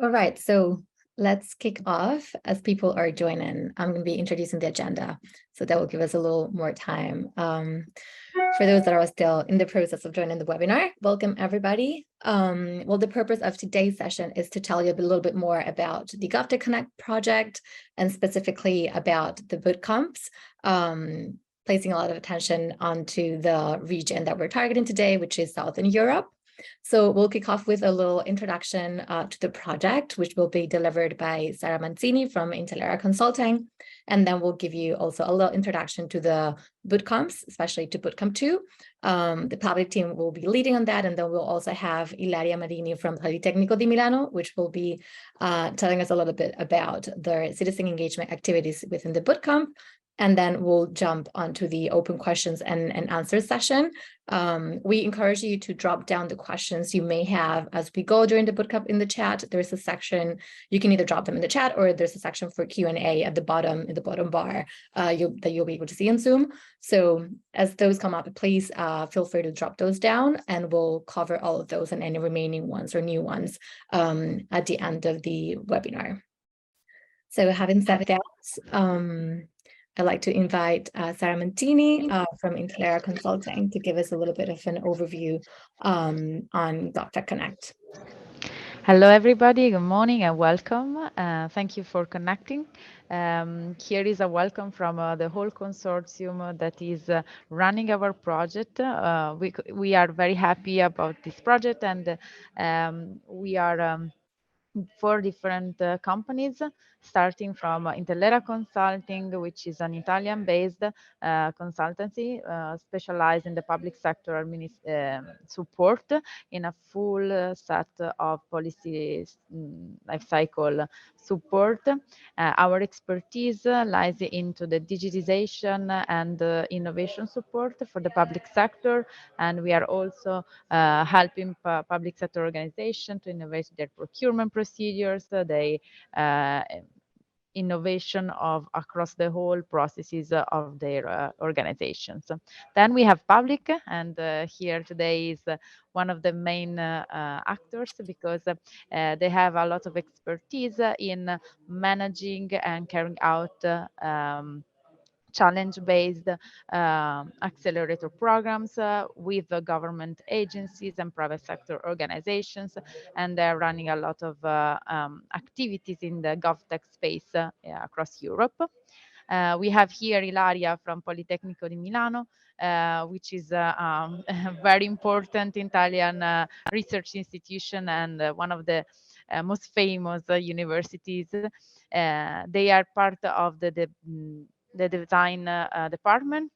All right, so let's kick off. As people are joining, I'm going to be introducing the agenda, so that will give us a little more time. For those that are still in the process of joining the webinar, welcome everybody. Well, the purpose of today's session is to tell you a little bit more about the GovTech Connect project and specifically about the bootcamps, placing a lot of attention onto the region that we're targeting today, which is Southern Europe. So we'll kick off with a little introduction to the project, which will be delivered by Sarah Mancini from Intellera Consulting. And then we'll give you also a little introduction to the bootcamps, especially to Bootcamp 2. The public team will be leading on that. And then we'll also have Ilaria Marini from Politecnico di Milano, which will be telling us a little bit about their citizen engagement activities within the bootcamp. And then we'll jump onto the open questions and answer session. We encourage you to drop down the questions you may have as we go during the bootcamp in the chat. There's a section, you can either drop them in the chat or there's a section for Q&A at the bottom, in the bottom bar that you'll be able to see in Zoom. So as those come up, please feel free to drop those down and we'll cover all of those and any remaining ones or new ones at the end of the webinar. So having said that, I'd like to invite Sarah Mancini from Intellera Consulting to give us a little bit of an overview on GovTech Connect. Hello, everybody. Good morning and welcome. Thank you for connecting. Here is a welcome from the whole consortium that is running our project. We are very happy about this project, and we are 4 different companies, starting from Intellera Consulting, which is an Italian-based consultancy specialized in the public sector support in a full set of policy lifecycle support. Our expertise lies into the digitization and innovation support for the public sector, and we are also helping public sector organizations to innovate their procurement procedures, innovation of across the whole processes of their organizations. Then we have public, and here today is one of the main actors because they have a lot of expertise in managing and carrying out challenge-based accelerator programs with the government agencies and private sector organizations, and they're running a lot of activities in the GovTech space across Europe. We have here Ilaria from Politecnico di Milano, which is a very important Italian research institution and one of the most famous universities. They are part of the design department,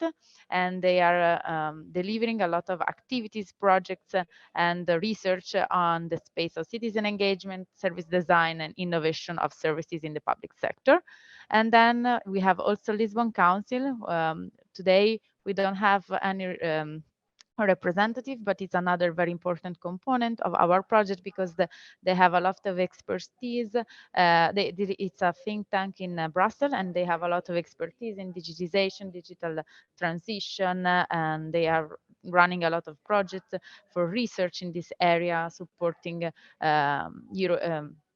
and they are delivering a lot of activities, projects, and research on the space of citizen engagement, service design, and innovation of services in the public sector. And then we have also Lisbon Council. Today, we don't have any representative, but it's another very important component of our project because they have a lot of expertise. It's a think tank in Brussels, and they have a lot of expertise in digitization, digital transition, and they are running a lot of projects for research in this area, supporting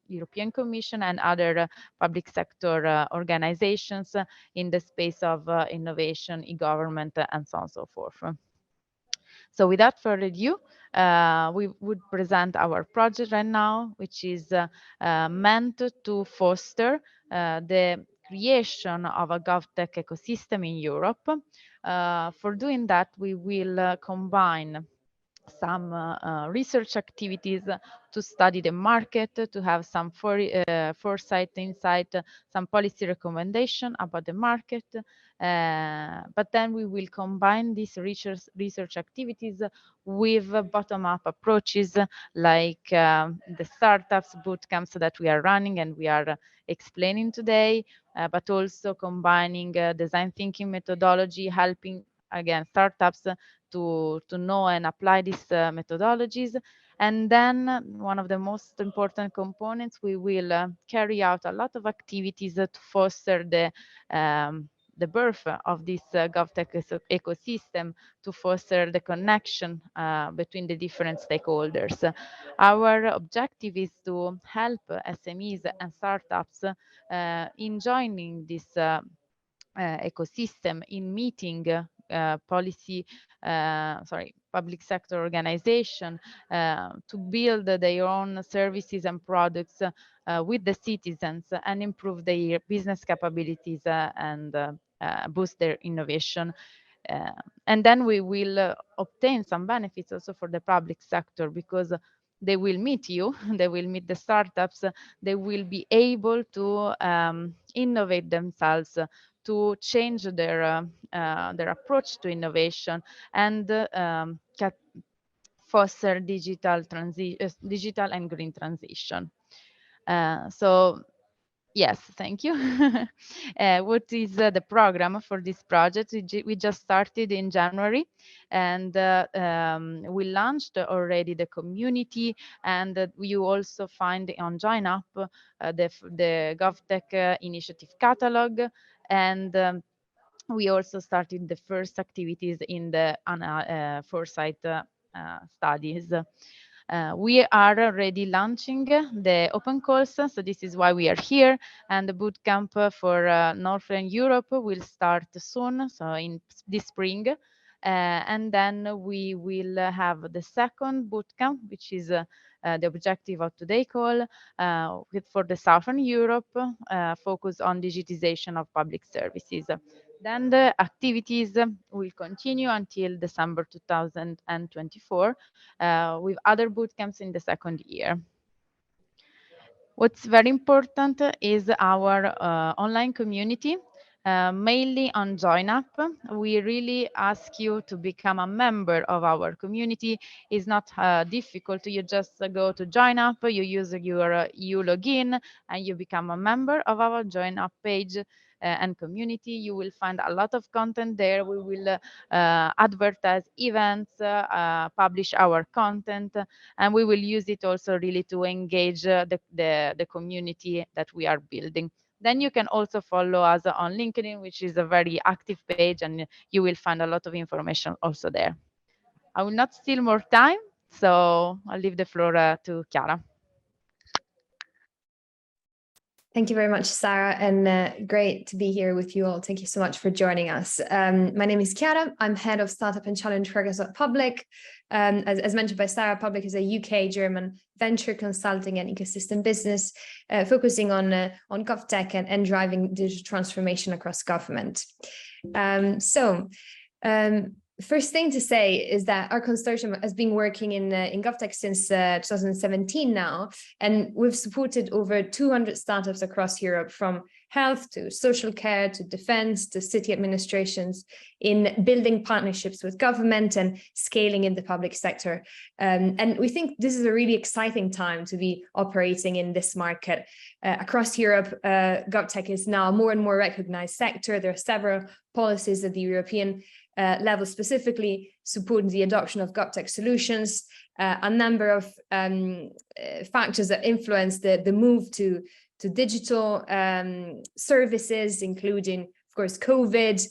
European Commission and other public sector organizations in the space of innovation, e-government, and so on and so forth. So without further ado, we would present our project right now, which is meant to foster the creation of a GovTech ecosystem in Europe. For doing that, we will combine some research activities to study the market, to have some foresight, insight, some policy recommendation about the market. But then we will combine these research activities with bottom-up approaches like the startups bootcamps that we are running and we are explaining today, but also combining design thinking methodology, helping again startups to know and apply these methodologies. And then one of the most important components, we will carry out a lot of activities to foster the the birth of this GovTech ecosystem to foster the connection between the different stakeholders. Our objective is to help SMEs and startups in joining this ecosystem, in meeting public sector organization to build their own services and products with the citizens and improve their business capabilities and boost their innovation. And then we will obtain some benefits also for the public sector, because they will meet you, they will meet the startups, they will be able to innovate themselves, to change their approach to innovation, and foster digital and green transition. So yes, thank you. What is the program for this project? We just started in January, and we launched already the community, and you also find on Join Up the GovTech initiative catalog, and we also started the first activities in the foresight studies. We are already launching the open calls, so this is why we are here. And the bootcamp for Northern Europe will start soon, so in this spring. And then we will have the second bootcamp, which is the objective of today's call, for the Southern Europe, focus on digitization of public services. Then the activities will continue until December 2024 with other bootcamps in the second year. What's very important is our online community, mainly on Join Up. We really ask you to become a member of our community. It's not difficult. You just go to Join Up, you use your EU login, and you become a member of our Join Up page and community. You will find a lot of content there. We will advertise events, publish our content, and we will use it also really to engage the community that we are building. Then you can also follow us on LinkedIn, which is a very active page, and you will find a lot of information also there. I will not steal more time, so I'll leave the floor to Chiara. Thank you very much, Sarah, and great to be here with you all. Thank you so much for joining us. My name is Chiara. I'm head of Startup and Challenge Programs at Public. As mentioned by Sarah, Public is a UK-German venture consulting and ecosystem business focusing on GovTech and driving digital transformation across government. First thing to say is that our consortium has been working in GovTech since 2017 now, and we've supported over 200 startups across Europe, from health to social care to defense to city administrations, in building partnerships with government and scaling in the public sector. And we think this is a really exciting time to be operating in this market. Across Europe, GovTech is now a more and more recognized sector. There are several policies at the European level specifically supporting the adoption of GovTech solutions, a number of factors that influence the move to digital services, including, of course, COVID,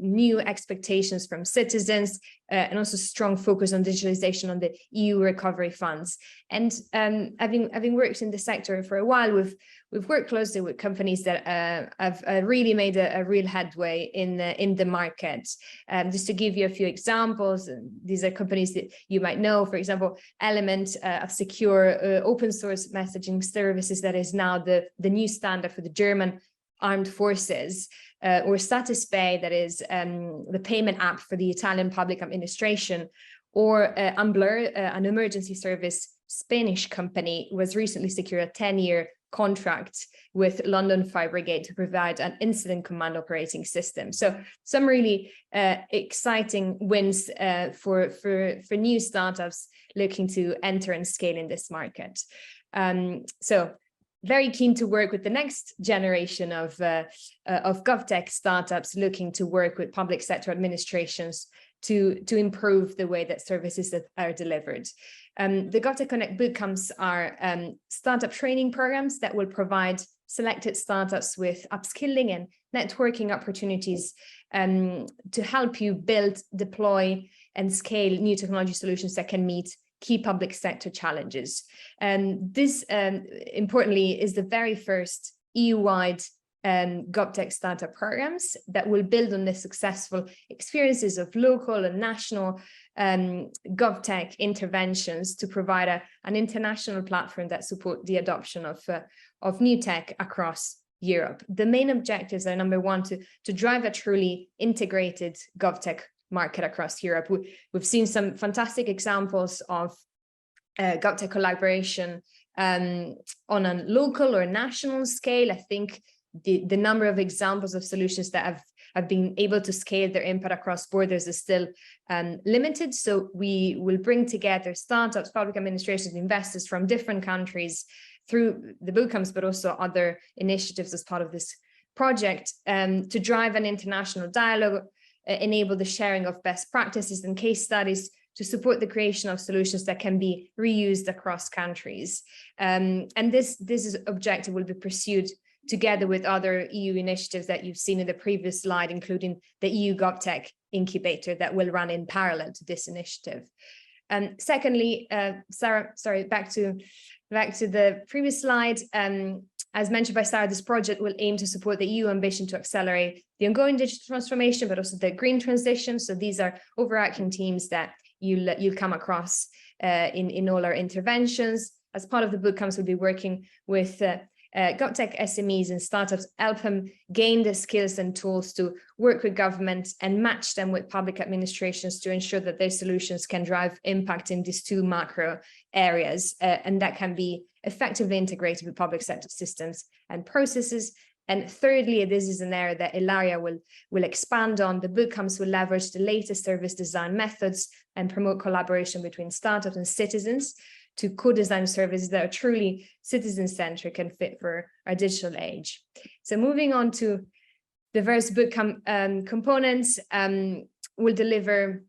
new expectations from citizens, and also strong focus on digitalization on the EU recovery funds. And having worked in the sector for a while, we've worked closely with companies that have really made a real headway in the market. Just to give you a few examples, these are companies that you might know. For example, Element, a secure open source messaging services that is now the new standard for the German armed forces, or Satispay, that is the payment app for the Italian public administration, or Ambler, an emergency service Spanish company, was recently secured a 10-year contract with London Fire Brigade to provide an incident command operating system. So some really exciting wins for new startups looking to enter and scale in this market. So very keen to work with the next generation of GovTech startups looking to work with public sector administrations to improve the way that services that are delivered. The GovTech Connect bootcamps are startup training programs that will provide selected startups with upskilling and networking opportunities to help you build, deploy, and scale new technology solutions that can meet key public sector challenges. And this, importantly, is the very first EU-wide GovTech startup programs that will build on the successful experiences of local and national GovTech interventions to provide an international platform that support the adoption of new tech across Europe. The main objectives are, number one, to drive a truly integrated GovTech market across Europe. We've seen some fantastic examples of GovTech collaboration on a local or national scale. I think the number of examples of solutions that have been able to scale their impact across borders is still limited. So we will bring together startups, public administrations, investors from different countries through the bootcamps, but also other initiatives as part of this project to drive an international dialogue, enable the sharing of best practices and case studies to support the creation of solutions that can be reused across countries. And this objective will be pursued together with other EU initiatives that you've seen in the previous slide, including the EU GovTech Incubator that will run in parallel to this initiative. And secondly, Sarah, sorry, back to the previous slide. As mentioned by Sarah, this project will aim to support the EU ambition to accelerate the ongoing digital transformation, but also the green transition. So these are overarching themes that you'll come across in all our interventions. As part of the bootcamps, we'll be working with GovTech SMEs and startups, help them gain the skills and tools to work with government and match them with public administrations to ensure that their solutions can drive impact in these two macro areas, and that can be effectively integrated with public sector systems and processes. And thirdly, this is an area that Ilaria will expand on. The bootcamps will leverage the latest service design methods and promote collaboration between startups and citizens to co-design services that are truly citizen-centric and fit for our digital age. So moving on to diverse bootcamp components, we'll deliver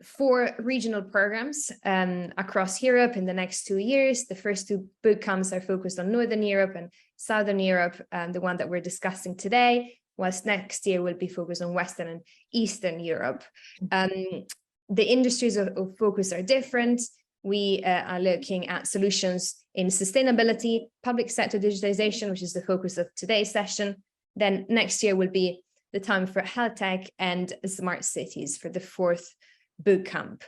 4 regional programs across Europe in the next 2 years. The first 2 bootcamps are focused on Northern Europe and Southern Europe, the one that we're discussing today, whilst next year will be focused on Western and Eastern Europe. The industries of focus are different. We are looking at solutions in sustainability, public sector digitization, which is the focus of today's session. Then next year will be the time for health tech and smart cities for the 4th bootcamp.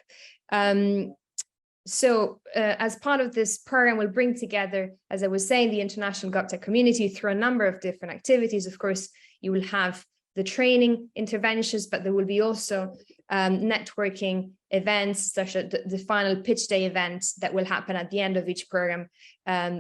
So as part of this program, we'll bring together, as I was saying, the international GovTech community through a number of different activities. Of course, you will have the training interventions, but there will be also networking events, such as the final pitch day event that will happen at the end of each program,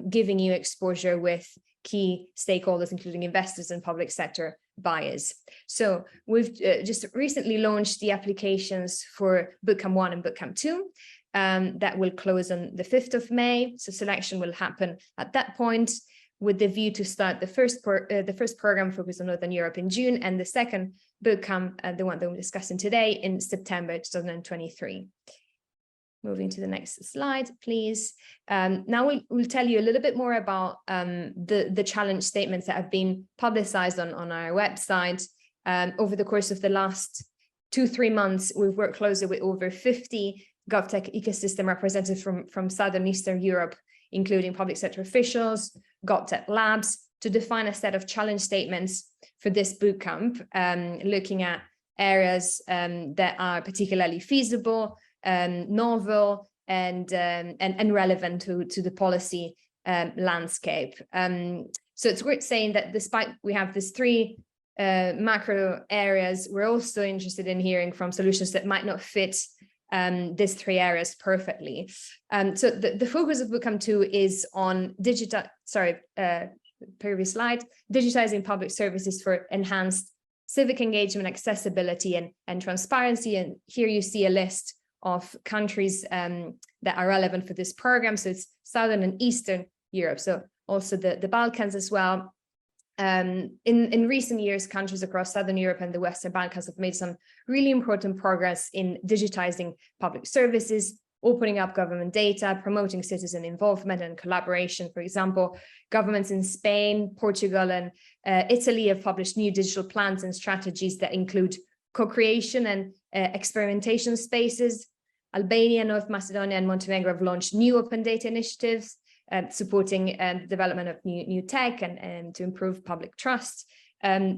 giving you exposure with key stakeholders, including investors and public sector buyers. So we've just recently launched the applications for Bootcamp 1 and Bootcamp 2 that will close on the 5th of May. So selection will happen at that point, with the view to start the first program focused on Northern Europe in June, and the second bootcamp, the one that we're discussing today, in September 2023. Moving to the next slide, please. Now we'll tell you a little bit more about the challenge statements that have been publicized on our website. Over the course of the last 2-3 months, we've worked closely with over 50 GovTech ecosystem representatives from Southern Eastern Europe, including public sector officials, GovTech labs, to define a set of challenge statements for this bootcamp, looking at areas that are particularly feasible, novel, and relevant to the policy landscape. So it's worth saying that despite we have these 3 macro areas, we're also interested in hearing from solutions that might not fit these 3 areas perfectly. So the focus of Bootcamp 2 is on previous slide, digitizing public services for enhanced civic engagement, accessibility, and transparency. And here you see a list of countries that are relevant for this program. So it's Southern and Eastern Europe, so also the Balkans as well. In recent years, countries across Southern Europe and the Western Balkans have made some really important progress in digitizing public services, opening up government data, promoting citizen involvement and collaboration. For example, governments in Spain, Portugal, and Italy have published new digital plans and strategies that include co-creation and experimentation spaces. Albania, North Macedonia, and Montenegro have launched new open data initiatives, supporting the development of new tech and to improve public trust.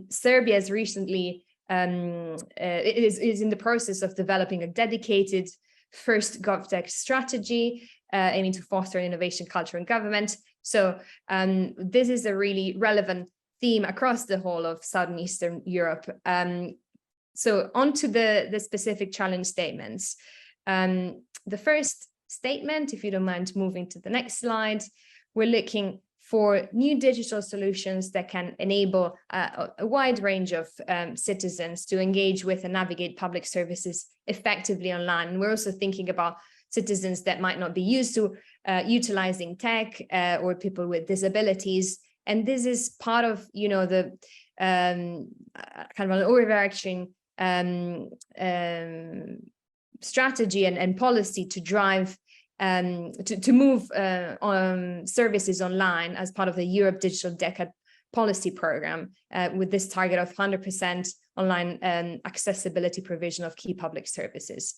Serbia has recently is in the process of developing a dedicated first GovTech strategy, aiming to foster innovation culture in government. So this is a really relevant theme across the whole of Southern Eastern Europe. So on to the specific challenge statements. The first statement, if you don't mind moving to the next slide, we're looking for new digital solutions that can enable a wide range of citizens to engage with and navigate public services effectively online. And we're also thinking about citizens that might not be used to utilizing tech or people with disabilities. And this is part of, you know, the kind of an overarching strategy and policy to drive to move on services online as part of the Europe Digital Decade policy program, with this target of 100% online accessibility provision of key public services.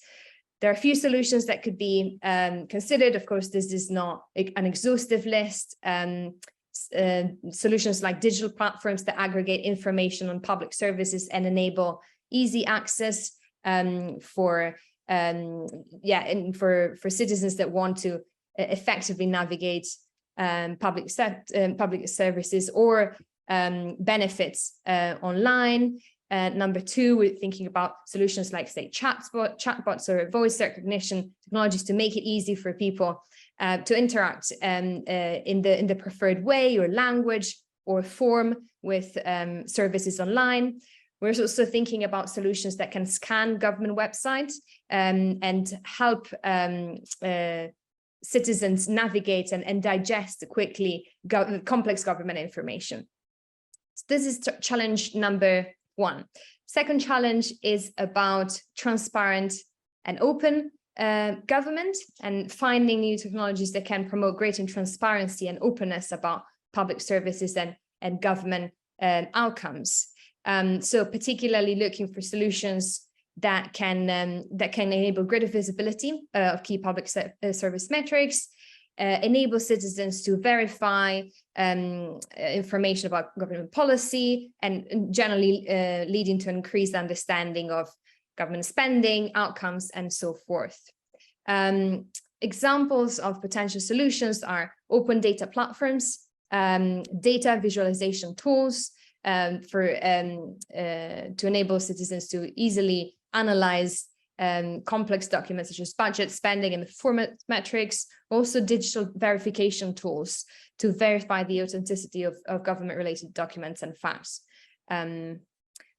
There are a few solutions that could be considered. Of course, this is not an exhaustive list. Solutions like digital platforms that aggregate information on public services and enable easy access for citizens that want to effectively navigate public services or benefits online. Number two, we're thinking about solutions like, say, chatbots or voice recognition technologies to make it easy for people to interact in the preferred way or language or form with services online. We're also thinking about solutions that can scan government websites and help citizens navigate and digest quickly complex government information. So this is challenge number one. Second challenge is about transparent and open government and finding new technologies that can promote greater transparency and openness about public services and government outcomes. So particularly looking for solutions that can enable greater visibility of key public service metrics, enable citizens to verify information about government policy, and generally leading to increased understanding of government spending, outcomes, and so forth. Examples of potential solutions are open data platforms, data visualization tools, to enable citizens to easily analyze complex documents such as budget, spending, and format metrics, also digital verification tools to verify the authenticity of government-related documents and facts.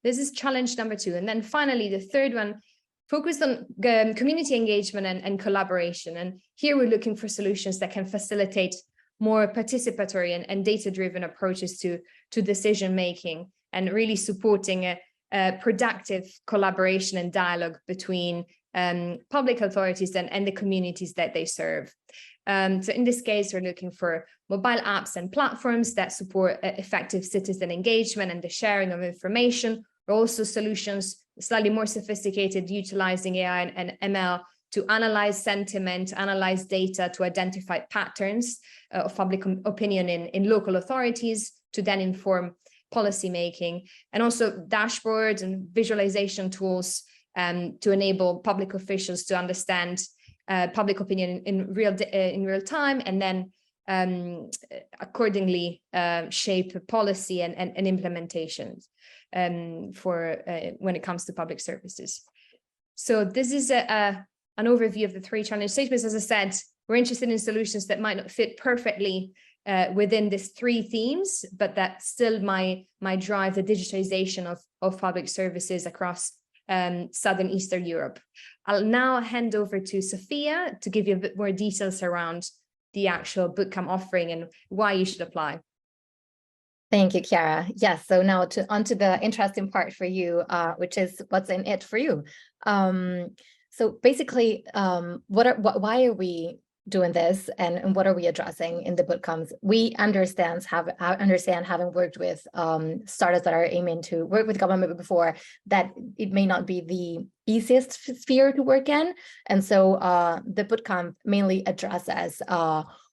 This is challenge number two. And then finally, the third one, focused on community engagement and collaboration. And here we're looking for solutions that can facilitate more participatory and data-driven approaches to decision-making, and really supporting a productive collaboration and dialogue between public authorities and the communities that they serve. So in this case, we're looking for mobile apps and platforms that support effective citizen engagement and the sharing of information, or also solutions slightly more sophisticated, utilizing AI and ML to analyze sentiment, analyze data to identify patterns of public opinion in local authorities to then inform policymaking, and also dashboards and visualization tools to enable public officials to understand public opinion in real time, and then accordingly shape policy and implementations for when it comes to public services. So this is an overview of the three challenge statements. As I said, we're interested in solutions that might not fit perfectly within these three themes, but that still might drive the digitization of public services across Southern Eastern Europe. I'll now hand over to Sophia to give you a bit more details around the actual bootcamp offering and why you should apply. Thank you, Chiara. Yes, so now onto the interesting part for you, which is what's in it for you. So basically, why are we doing this, and what are we addressing in the bootcamps? We understand having worked with startups that are aiming to work with government before, that it may not be the easiest sphere to work in. And so the bootcamp mainly addresses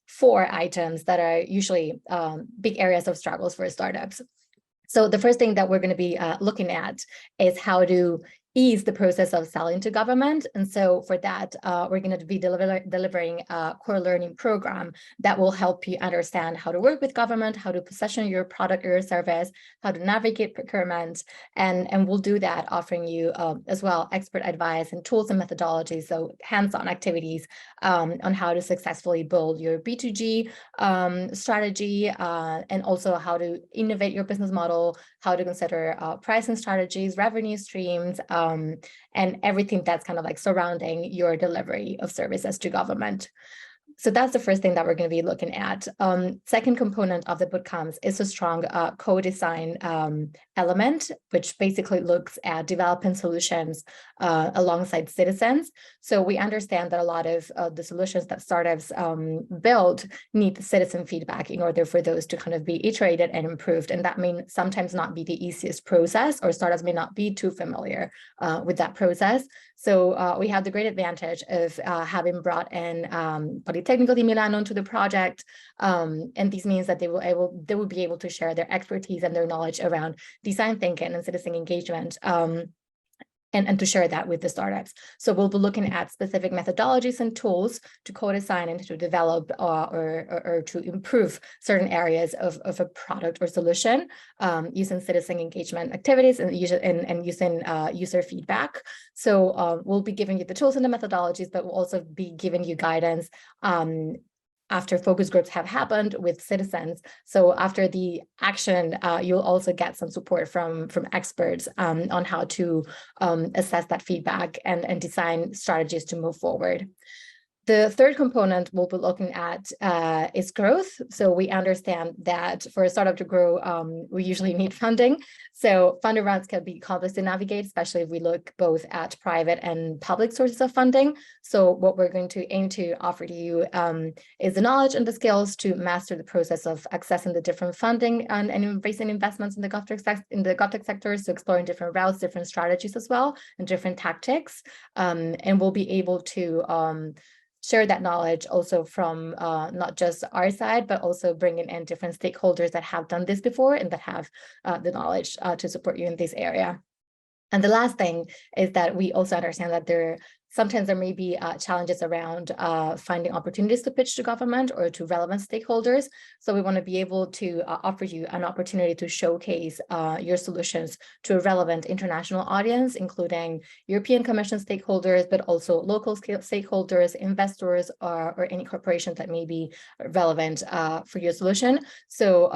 4 items that are usually big areas of struggles for startups. So the first thing that we're going to be looking at is how to ease the process of selling to government. And so for that, we're going to be delivering a core learning program that will help you understand how to work with government, how to position your product or your service, how to navigate procurement. And we'll do that offering you as well expert advice and tools and methodologies, so hands-on activities on how to successfully build your B2G strategy, and also how to innovate your business model, how to consider pricing strategies, revenue streams, and everything that's kind of like surrounding your delivery of services to government. So that's the first thing that we're going to be looking at. Second component of the bootcamps is a strong co-design element, which basically looks at developing solutions alongside citizens. So we understand that a lot of the solutions that startups build need citizen feedback in order for those to kind of be iterated and improved. And that may sometimes not be the easiest process, or startups may not be too familiar with that process. So we have the great advantage of having brought in Politecnico di Milano into the project, and this means that they will be able to share their expertise and their knowledge around design thinking and citizen engagement, and to share that with the startups. So we'll be looking at specific methodologies and tools to co-design and to develop or to improve certain areas of a product or solution, using citizen engagement activities and using user feedback. So we'll be giving you the tools and the methodologies, but we'll also be giving you guidance after focus groups have happened with citizens. So after the action, you'll also get some support from experts on how to assess that feedback and design strategies to move forward. The third component we'll be looking at is growth. So we understand that for a startup to grow, we usually need funding. So funding rounds can be complex to navigate, especially if we look both at private and public sources of funding. So what we're going to aim to offer to you is the knowledge and the skills to master the process of accessing the different funding and embracing investments in the GovTech sector. So exploring different routes, different strategies as well, and different tactics. And we'll be able to share that knowledge also from not just our side, but also bringing in different stakeholders that have done this before and that have the knowledge to support you in this area. And the last thing is that we also understand that sometimes there may be challenges around finding opportunities to pitch to government or to relevant stakeholders. So we want to be able to offer you an opportunity to showcase your solutions to a relevant international audience, including European Commission stakeholders, but also local stakeholders, investors, or any corporations that may be relevant for your solution. So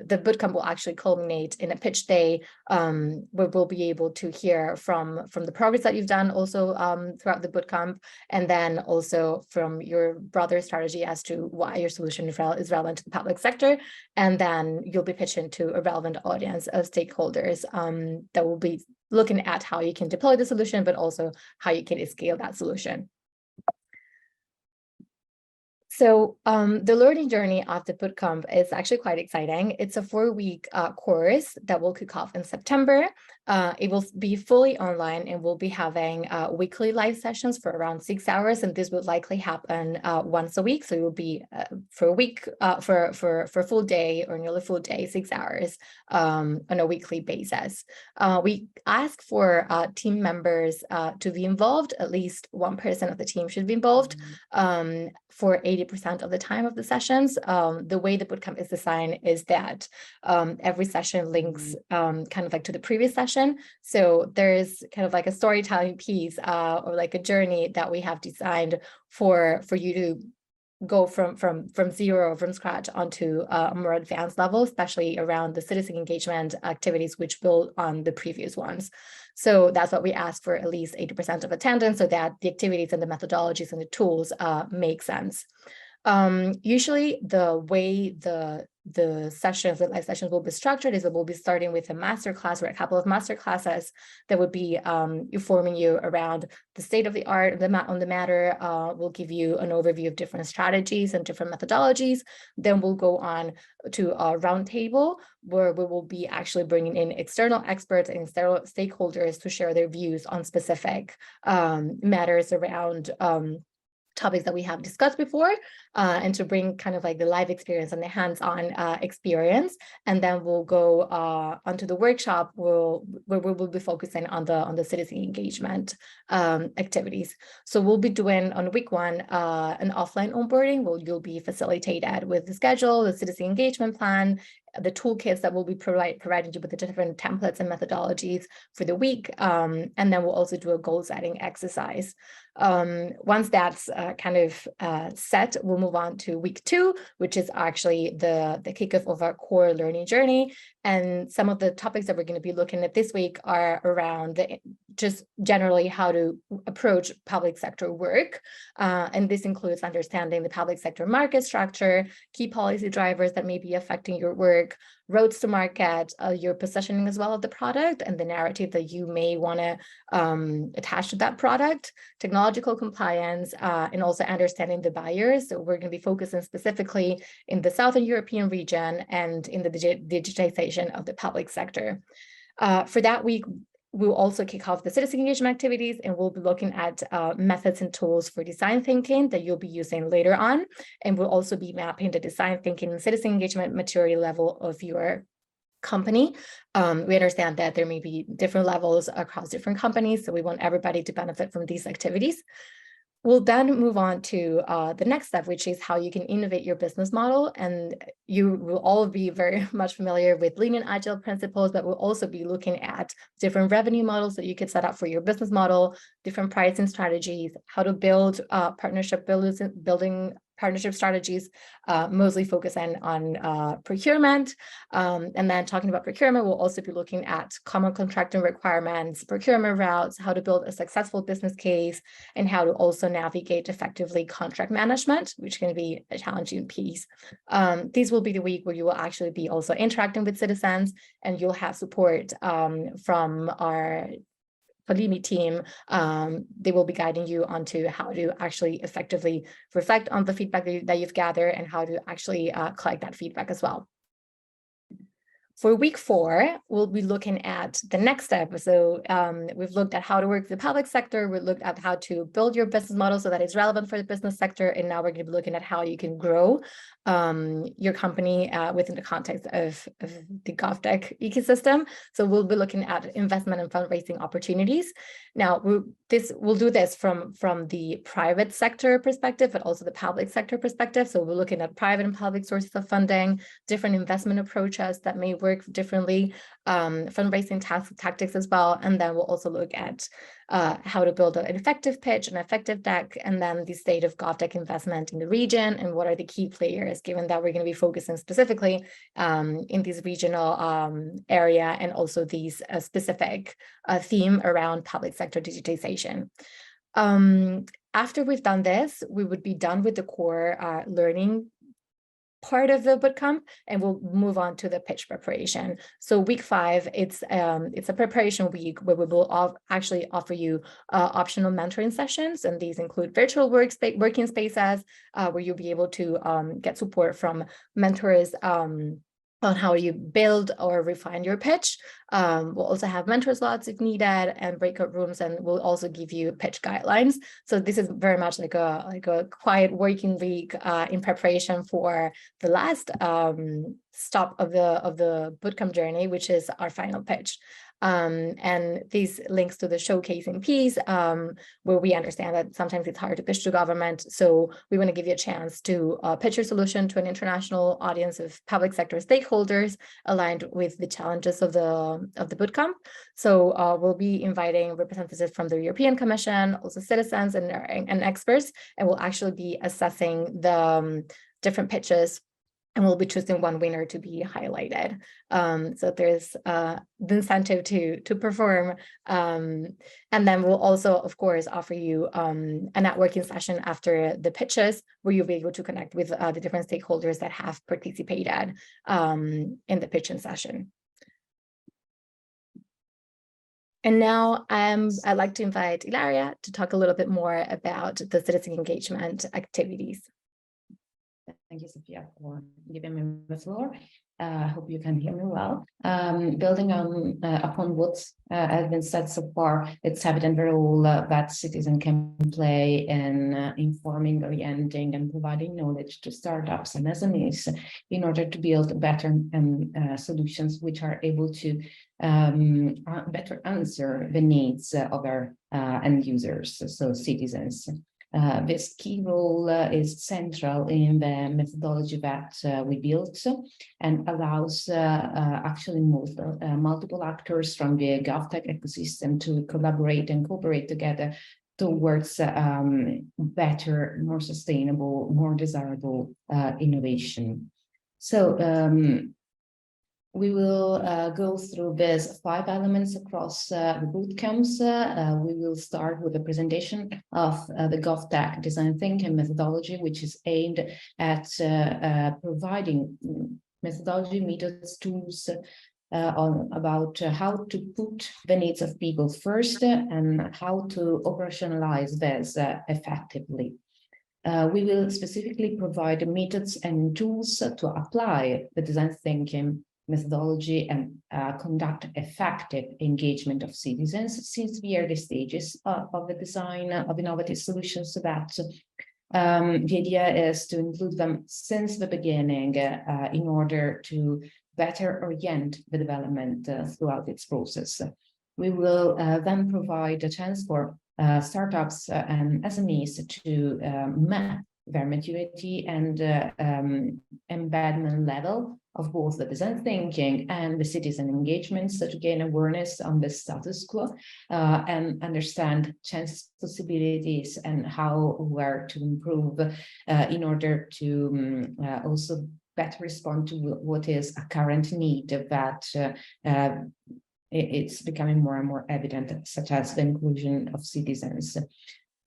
the bootcamp will actually culminate in a pitch day where we'll be able to hear from the progress that you've done also throughout the bootcamp, and then also from your broader strategy as to why your solution is relevant to the public sector. And then you'll be pitching to a relevant audience of stakeholders that will be looking at how you can deploy the solution, but also how you can scale that solution. So the learning journey of the bootcamp is actually quite exciting. It's a 4-week course that will kick off in September. It will be fully online, and we'll be having weekly live sessions for around 6 hours, and this would likely happen once a week. So it will be for a week, for a full day or nearly full day, 6 hours on a weekly basis. We ask for team members to be involved. At least one person of the team should be involved for 80% of the time of the sessions. The way the bootcamp is designed is that every session links kind of like to the previous session. So there's kind of like a storytelling piece or like a journey that we have designed for you to go from zero, from scratch onto a more advanced level, especially around the citizen engagement activities which build on the previous ones. So that's what we ask for, at least 80% of attendance, so that the activities and the methodologies and the tools make sense. Usually the way the the sessions, the live sessions will be structured is that we'll be starting with a masterclass or a couple of master classes that would be informing you around the state of the art on the matter. We'll give you an overview of different strategies and different methodologies. Then we'll go on to a roundtable where we will be actually bringing in external experts and external stakeholders to share their views on specific matters around topics that we have discussed before, and to bring kind of like the live experience and the hands-on experience. And then we'll go onto the workshop where we will be focusing on the citizen engagement activities. So we'll be doing on week 1 an offline onboarding where you'll be facilitated with the schedule, the citizen engagement plan, the toolkits that will be providing you with the different templates and methodologies for the week. And then we'll also do a goal setting exercise. Once that's kind of set, we'll move on to week 2, which is actually the kickoff of our core learning journey. And some of the topics that we're going to be looking at this week are around just generally how to approach public sector work. And this includes understanding the public sector market structure, key policy drivers that may be affecting your work, roads to market, your positioning as well of the product and the narrative that you may want to attach to that product, technological compliance, and also understanding the buyers. So we're going to be focusing specifically in the Southern European region and in the digitization of the public sector. For that week, we'll also kick off the citizen engagement activities, and we'll be looking at methods and tools for design thinking that you'll be using later on. And we'll also be mapping the design thinking and citizen engagement maturity level of your company. We understand that there may be different levels across different companies, so we want everybody to benefit from these activities. We'll then move on to the next step, which is how you can innovate your business model. And you will all be very much familiar with lean and agile principles, but we'll also be looking at different revenue models that you could set up for your business model, different pricing strategies, how to build building partnership strategies, mostly focusing on procurement. And then talking about procurement, we'll also be looking at common contracting requirements, procurement routes, how to build a successful business case, and how to also navigate effectively contract management, which can be a challenging piece. These will be the week where you will actually be also interacting with citizens, and you'll have support from our Polimi team. They will be guiding you onto how to actually effectively reflect on the feedback that you've gathered and how to actually collect that feedback as well. For week 4, we'll be looking at the next step. So we've looked at how to work with the public sector. We looked at how to build your business model so that it's relevant for the business sector. And now we're going to be looking at how you can grow your company within the context of the GovTech ecosystem. So we'll be looking at investment and fundraising opportunities. Now, we'll do this from the private sector perspective, but also the public sector perspective. So we're looking at private and public sources of funding, different investment approaches that may work differently, fundraising tactics as well. And then we'll also look at how to build an effective pitch, an effective deck, and then the state of GovTech investment in the region and what are the key players, given that we're going to be focusing specifically in this regional area and also these specific theme around public sector digitization. After we've done this, we would be done with the core learning part of the bootcamp, and we'll move on to the pitch preparation. So week 5, it's a preparation week where we will actually offer you optional mentoring sessions, and these include virtual working spaces where you'll be able to get support from mentors on how you build or refine your pitch. We'll also have mentor slots if needed and breakout rooms, and we'll also give you pitch guidelines. So this is very much like a quiet working week in preparation for the last stop of the bootcamp journey, which is our final pitch. And these links to the showcasing piece, where we understand that sometimes it's hard to pitch to government. So we want to give you a chance to pitch your solution to an international audience of public sector stakeholders aligned with the challenges of the bootcamp. So we'll be inviting representatives from the European Commission, also citizens and experts, and we'll actually be assessing the different pitches and we'll be choosing one winner to be highlighted. So there's the incentive to perform. And then we'll also, of course, offer you a networking session after the pitches, where you'll be able to connect with the different stakeholders that have participated in the pitching session. And now I'd like to invite Ilaria to talk a little bit more about the citizen engagement activities. Thank you, Sophia, for giving me the floor. I hope you can hear me well. Building on upon what has been said so far, it's evident very well that citizens can play in informing, orienting, and providing knowledge to startups and SMEs in order to build better solutions which are able to better answer the needs of our end users, so citizens. This key role is central in the methodology that we built and allows actually multiple actors from the GovTech ecosystem to collaborate and cooperate together towards better, more sustainable, more desirable innovation. So we will go through these 5 elements across the boot camps. We will start with a presentation of the GovTech design thinking methodology, which is aimed at providing methodology, methods, tools about how to put the needs of people first and how to operationalize this effectively. We will specifically provide methods and tools to apply the design thinking methodology and conduct effective engagement of citizens since the early stages of the design of innovative solutions, so that the idea is to include them since the beginning in order to better orient the development throughout its process. We will then provide a chance for startups and SMEs to map their maturity and embedment level of both the design thinking and the citizen engagement, so to gain awareness on the status quo and understand chances, possibilities, and how where to improve in order to also better respond to what is a current need that it's becoming more and more evident, such as the inclusion of citizens.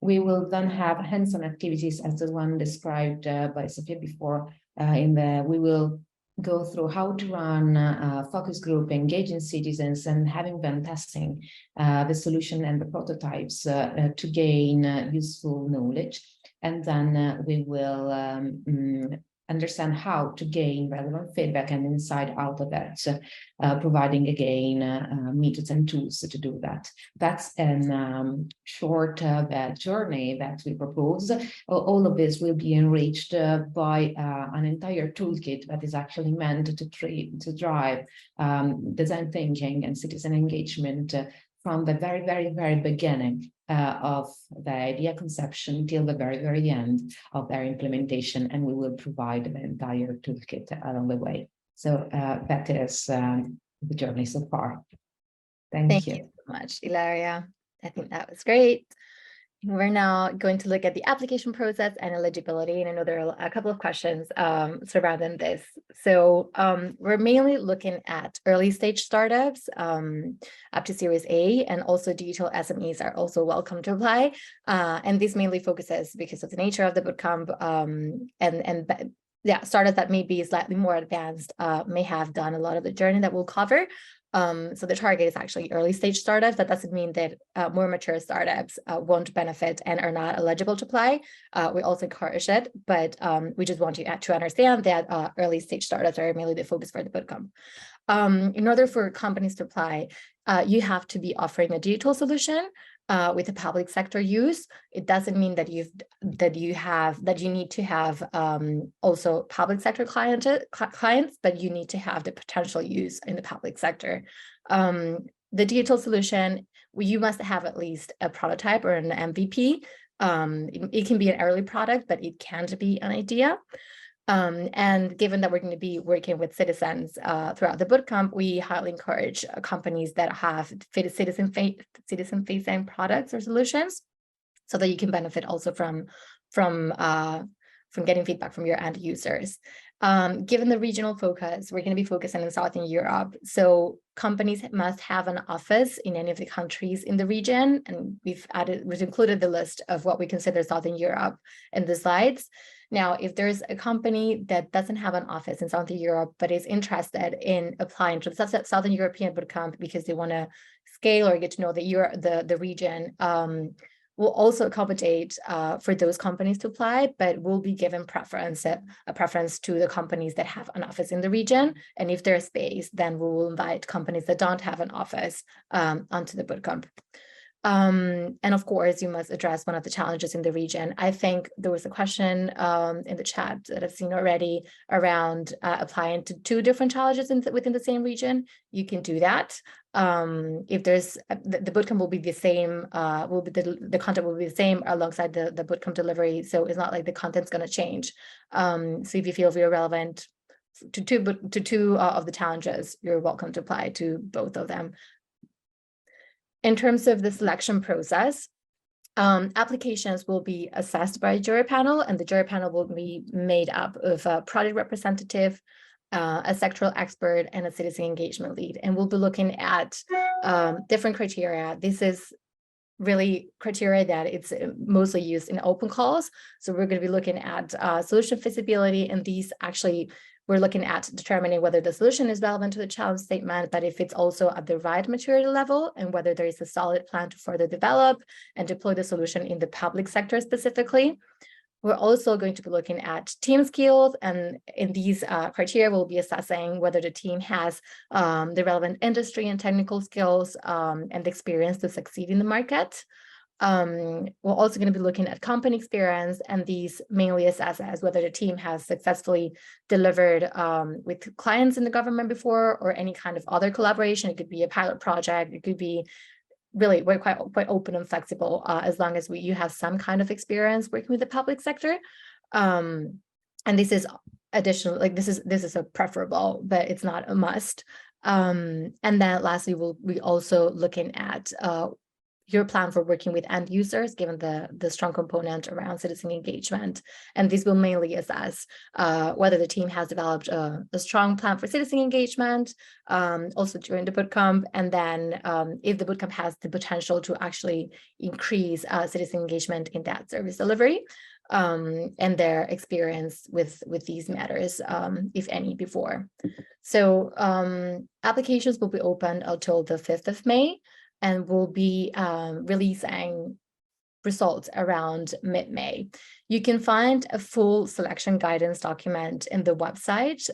We will then have hands-on activities as the one described by Sophia before. We will go through how to run a focus group, engaging citizens, and having them testing the solution and the prototypes to gain useful knowledge. And then we will understand how to gain relevant feedback and insight out of that, providing again methods and tools to do that. That's a short journey that we propose. All of this will be enriched by an entire toolkit that is actually meant to drive design thinking and citizen engagement from the very, very, very beginning of the idea conception till the very, very end of their implementation, and we will provide the entire toolkit along the way. So that is the journey so far. Thank you so much, Ilaria. I think that was great. We're now going to look at the application process and eligibility, and I know there are a couple of questions surrounding this. So we're mainly looking at early stage startups up to Series A, and also digital SMEs are also welcome to apply. And this mainly focuses, because of the nature of the bootcamp, startups that may be slightly more advanced may have done a lot of the journey that we'll cover. So the target is actually early stage startups. That doesn't mean that more mature startups won't benefit and are not eligible to apply. We also encourage it, but we just want you to understand that early stage startups are mainly the focus for the bootcamp. In order for companies to apply, you have to be offering a digital solution with a public sector use. It doesn't mean that you need to have also public sector clients, but you need to have the potential use in the public sector. The digital solution, you must have at least a prototype or an MVP. It can be an early product, but it can't be an idea. And given that we're going to be working with citizens throughout the bootcamp, we highly encourage companies that have citizen-facing products or solutions, so that you can benefit also from from getting feedback from your end users. Given the regional focus, we're going to be focusing on Southern Europe. So companies must have an office in any of the countries in the region. And we've included the list of what we consider Southern Europe in the slides. Now, if there's a company that doesn't have an office in Southern Europe, but is interested in applying to the Southern European Bootcamp because they want to scale or get to know the region, we'll also accommodate for those companies to apply, but we'll be given a preference to the companies that have an office in the region. And if there's space, then we will invite companies that don't have an office onto the bootcamp. And of course, you must address one of the challenges in the region. I think there was a question in the chat that I've seen already around applying to 2 different challenges within the same region. You can do that. If there's the bootcamp will be the same, the content will be the same alongside the bootcamp delivery. So it's not like the content's going to change. So if you feel you're relevant to two of the challenges, you're welcome to apply to both of them. In terms of the selection process, applications will be assessed by a jury panel, and the jury panel will be made up of a project representative, a sectoral expert, and a citizen engagement lead. And we'll be looking at different criteria. This is really criteria that it's mostly used in open calls. So we're going to be looking at solution feasibility, and these actually we're looking at determining whether the solution is relevant to the challenge statement, but if it's also at the right maturity level, and whether there is a solid plan to further develop and deploy the solution in the public sector specifically. We're also going to be looking at team skills, and in these criteria, we'll be assessing whether the team has the relevant industry and technical skills and experience to succeed in the market. We're also going to be looking at company experience, and these mainly assess as whether the team has successfully delivered with clients in the government before, or any kind of other collaboration. It could be a pilot project. It could be really we're quite open and flexible as long as you have some kind of experience working with the public sector. And this is additional, like this is a preferable, but it's not a must. And then lastly, we also looking at your plan for working with end users, given the strong component around citizen engagement. And this will mainly assess whether the team has developed a strong plan for citizen engagement, also during the bootcamp, and then if the bootcamp has the potential to actually increase citizen engagement in that service delivery, and their experience with these matters, if any, before. So applications will be open until the 5th of May. And we'll be releasing results around mid-May. You can find a full selection guidance document in the website.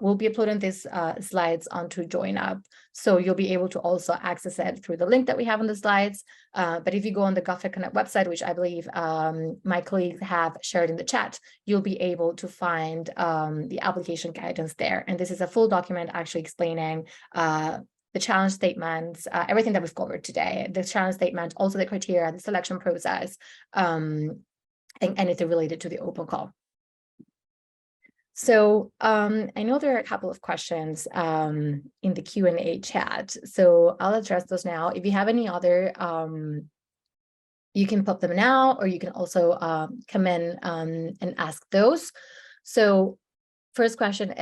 We'll be uploading these slides onto JoinUp, so you'll be able to also access it through the link that we have on the slides. But if you go on the GovTech Connect website, which I believe my colleagues have shared in the chat, you'll be able to find the application guidance there. And this is a full document actually explaining the challenge statements, everything that we've covered today, the challenge statement, also the criteria, the selection process, and anything related to the open call. So I know there are a couple of questions in the Q&A chat, so I'll address those now. If you have any other, you can pop them now, or you can also come in and ask those. So first question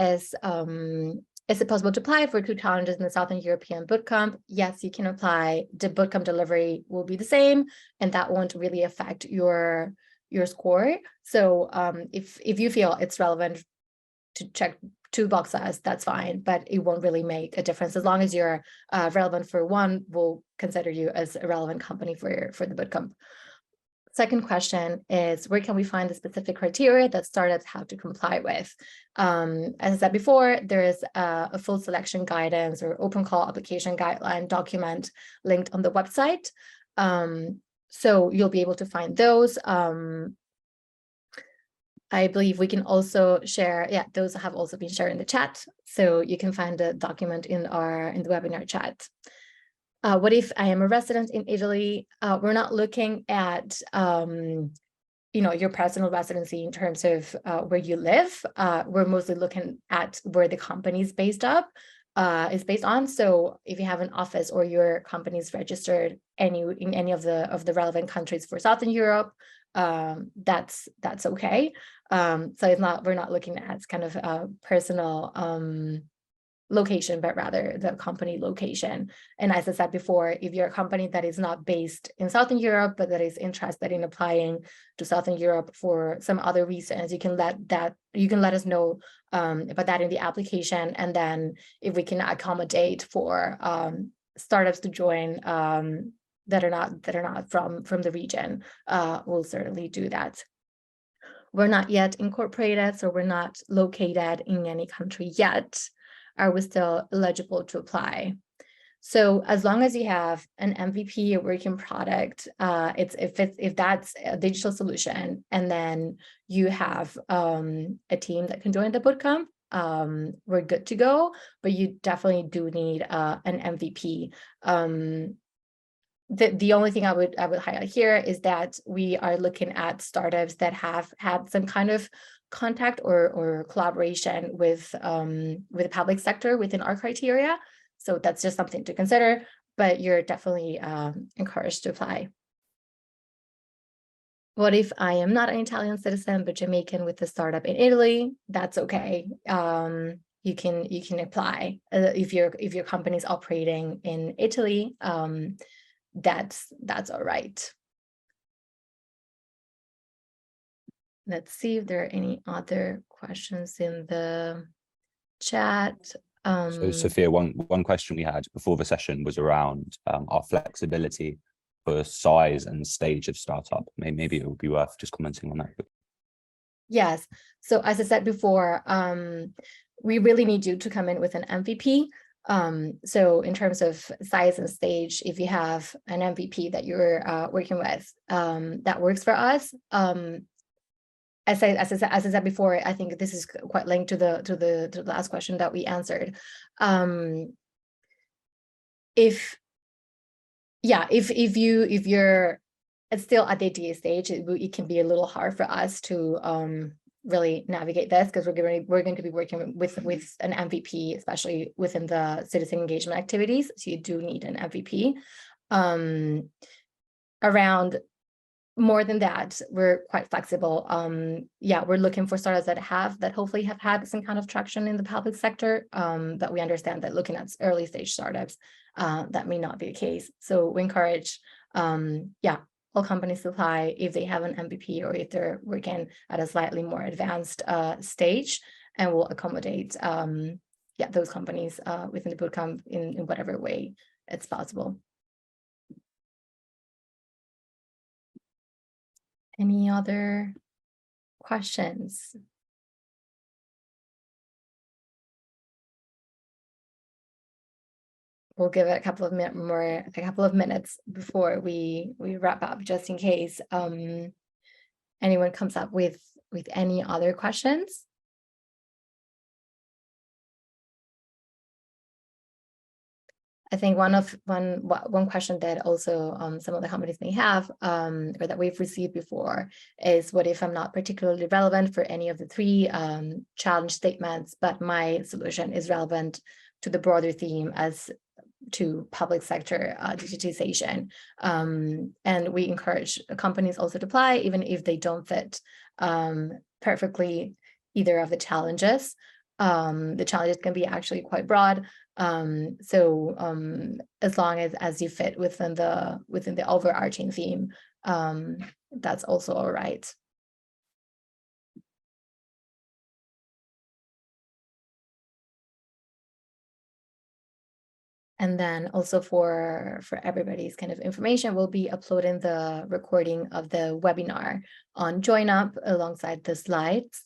is it possible to apply for 2 challenges in the Southern European Bootcamp? Yes, you can apply. The bootcamp delivery will be the same, and that won't really affect your score. So if you feel it's relevant to check 2 boxes, that's fine, but it won't really make a difference. As long as you're relevant for one, we'll consider you as a relevant company for the bootcamp. Second question is, where can we find the specific criteria that startups have to comply with? As I said before, there is a full selection guidance or open call application guideline document linked on the website. So you'll be able to find those. I believe we can also share, those have also been shared in the chat. So you can find the document in the webinar chat. What if I am a resident in Italy? We're not looking at, your personal residency in terms of where you live. We're mostly looking at where the company is based on. So if you have an office or your company is registered in any of the relevant countries for Southern Europe, that's okay. So we're not looking at kind of personal location, but rather the company location. And as I said before, if you're a company that is not based in Southern Europe, but that is interested in applying to Southern Europe for some other reasons, you can let us know about that in the application. And then if we can accommodate for startups to join that are not from the region, we'll certainly do that. We're not yet incorporated, so we're not located in any country yet. Are we still eligible to apply? So as long as you have an MVP, a working product, if that's a digital solution, and then you have a team that can join the bootcamp, we're good to go. But you definitely do need an MVP. The only thing I would highlight here is that we are looking at startups that have had some kind of contact or collaboration with the public sector within our criteria. So that's just something to consider, but you're definitely encouraged to apply. What if I am not an Italian citizen, but Jamaican with a startup in Italy? That's okay. You can apply if your company is operating in Italy. That's all right. Let's see if there are any other questions in the chat. So Sophia, one question we had before the session was around our flexibility for size and stage of startup. Maybe it would be worth just commenting on that. Yes. So as I said before, we really need you to come in with an MVP. So in terms of size and stage, if you have an MVP that you're working with, that works for us. As I said before, I think this is quite linked to the last question that we answered. If you're still at the idea stage, it can be a little hard for us to really navigate this, because we're going to be working with an MVP, especially within the citizen engagement activities. So you do need an MVP. Around more than that, we're quite flexible. We're looking for startups that hopefully have had some kind of traction in the public sector, but we understand that looking at early stage startups, that may not be the case. So we encourage all companies to apply if they have an MVP or if they're working at a slightly more advanced stage, and we'll accommodate those companies within the bootcamp in whatever way it's possible. Any other questions? We'll give it a couple of minutes before we wrap up, just in case anyone comes up with any other questions. I think one question that also some of the companies may have, or that we've received before, is what if I'm not particularly relevant for any of the three challenge statements, but my solution is relevant to the broader theme as to public sector digitization. And we encourage companies also to apply, even if they don't fit perfectly either of the challenges. The challenges can be actually quite broad. So as long as you fit within the overarching theme, that's also all right. And then also for everybody's kind of information, we'll be uploading the recording of the webinar on JoinUp alongside the slides.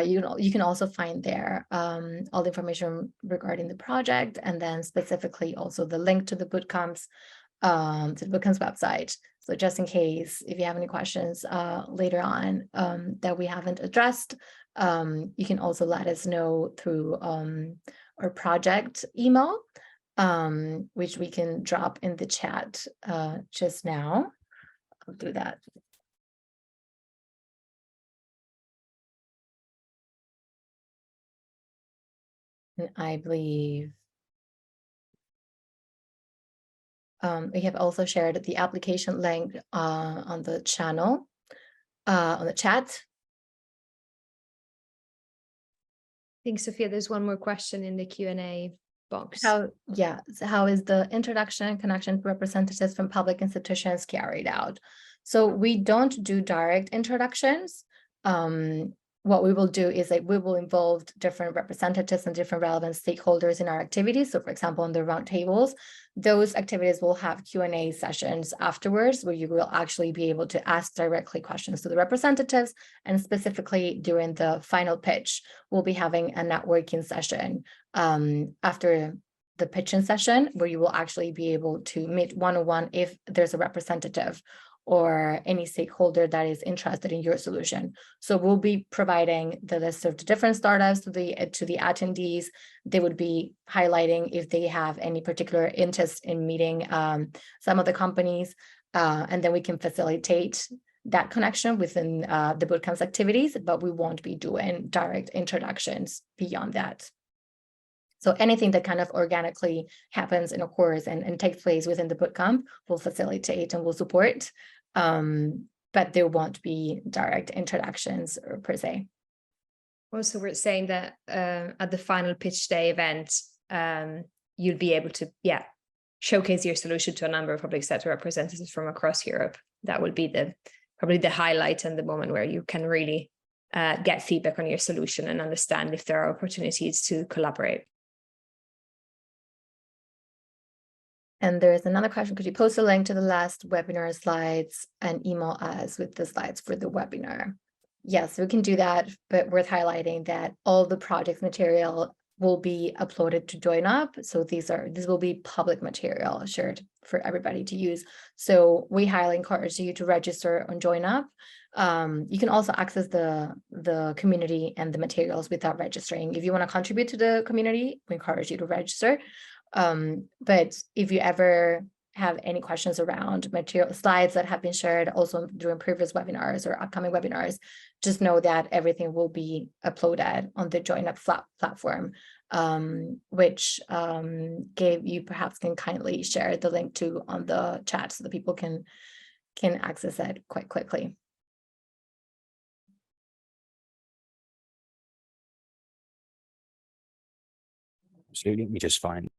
You can also find there all the information regarding the project, and then specifically also the link to the bootcamp's website. So just in case, if you have any questions later on that we haven't addressed, you can also let us know through our project email, which we can drop in the chat just now. I'll do that. And I believe we have also shared the application link on the channel, on the chat. Thanks, Sophia. There's one more question in the Q&A box. So how is the introduction and connection to representatives from public institutions carried out? So we don't do direct introductions. What we will do is that we will involve different representatives and different relevant stakeholders in our activities. So for example, in the roundtables, those activities will have Q&A sessions afterwards where you will actually be able to ask directly questions to the representatives. And specifically during the final pitch, we'll be having a networking session after the pitching session where you will actually be able to meet one-on-one if there's a representative or any stakeholder that is interested in your solution. So we'll be providing the list of the different startups to the attendees. They would be highlighting if they have any particular interest in meeting some of the companies, and then we can facilitate that connection within the bootcamp's activities, but we won't be doing direct introductions beyond that. So anything that kind of organically happens and occurs and takes place within the bootcamp will facilitate and will support, but there won't be direct introductions per se. Also, we're saying that at the final pitch day event, you'll be able to, showcase your solution to a number of public sector representatives from across Europe. That will be probably the highlight and the moment where you can really get feedback on your solution and understand if there are opportunities to collaborate. And there's another question. Could you post a link to the last webinar slides and email us with the slides for the webinar? Yes, we can do that, but worth highlighting that all the project material will be uploaded to JoinUp. So this will be public material shared for everybody to use. So we highly encourage you to register on JoinUp. You can also access the community and the materials without registering. If you want to contribute to the community, we encourage you to register. But if you ever have any questions around material slides that have been shared also during previous webinars or upcoming webinars, just know that everything will be uploaded on the JoinUp platform, which Gabe, you perhaps can kindly share the link to on the chat so that people can access it quite quickly. Absolutely, we just find.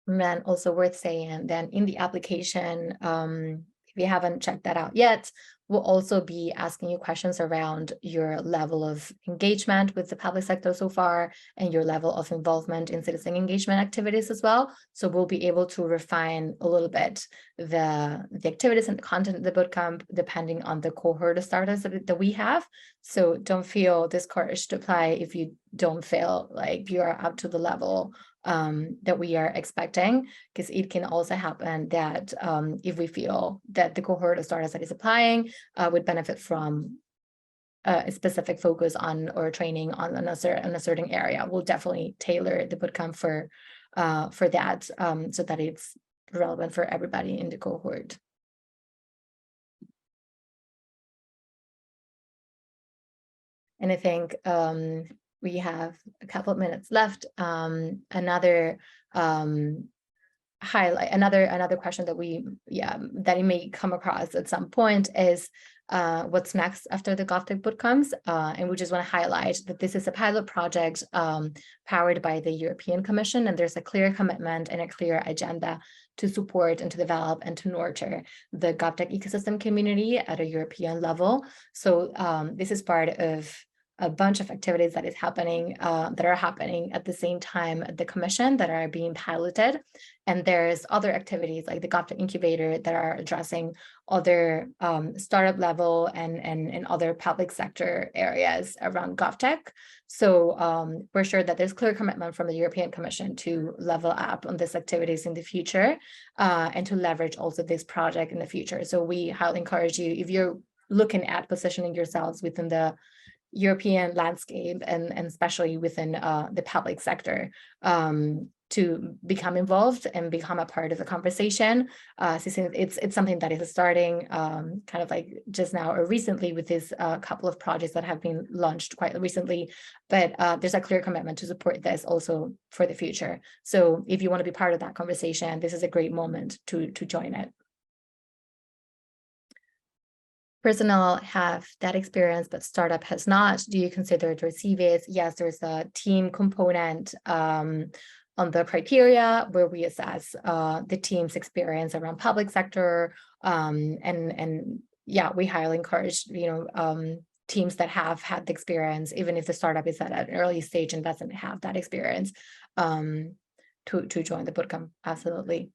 And then also worth saying then in the application, if you haven't checked that out yet, we'll also be asking you questions around your level of engagement with the public sector so far and your level of involvement in citizen engagement activities as well. So we'll be able to refine a little bit the activities and the content of the bootcamp depending on the cohort of startups that we have. So don't feel discouraged to apply if you don't feel like you are up to the level that we are expecting, because it can also happen that if we feel that the cohort of startups that is applying would benefit from a specific focus on or training on a certain area, we'll definitely tailor the bootcamp for that so that it's relevant for everybody in the cohort. And I think we have a couple of minutes left. Another highlight, another question that that you may come across at some point is what's next after the GovTech bootcamps, and we just want to highlight that this is a pilot project powered by the European Commission, and there's a clear commitment and a clear agenda to support and to develop and to nurture the GovTech ecosystem community at a European level. So this is part of a bunch of activities that are happening at the same time at the Commission that are being piloted. And there's other activities like the GovTech Incubator that are addressing other startup level and other public sector areas around GovTech. So we're sure that there's clear commitment from the European Commission to level up on these activities in the future and to leverage also this project in the future. So we highly encourage you, if you're looking at positioning yourselves within the European landscape and especially within the public sector, to become involved and become a part of the conversation. Since it's something that is starting kind of like just now or recently with this couple of projects that have been launched quite recently, but there's a clear commitment to support this also for the future. So if you want to be part of that conversation, this is a great moment to join it. Personnel have that experience, but startup has not. Do you consider it receive it? Yes, there's a team component on the criteria where we assess the team's experience around public sector, and yeah, we highly encourage teams that have had the experience, even if the startup is at an early stage and doesn't have that experience, to join the bootcamp. Absolutely.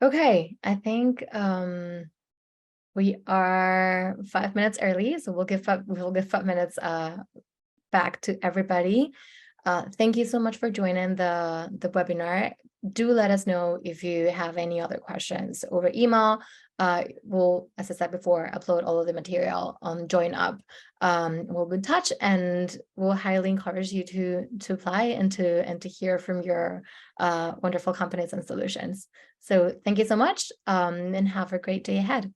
Okay, I think we are 5 minutes early, so we'll give 5 minutes back to everybody. Thank you so much for joining the webinar. Do let us know if you have any other questions over email. We'll, as I said before, upload all of the material on JoinUp. We'll be in touch, and we'll highly encourage you to apply and to hear from your wonderful companies and solutions. So thank you so much, and have a great day ahead.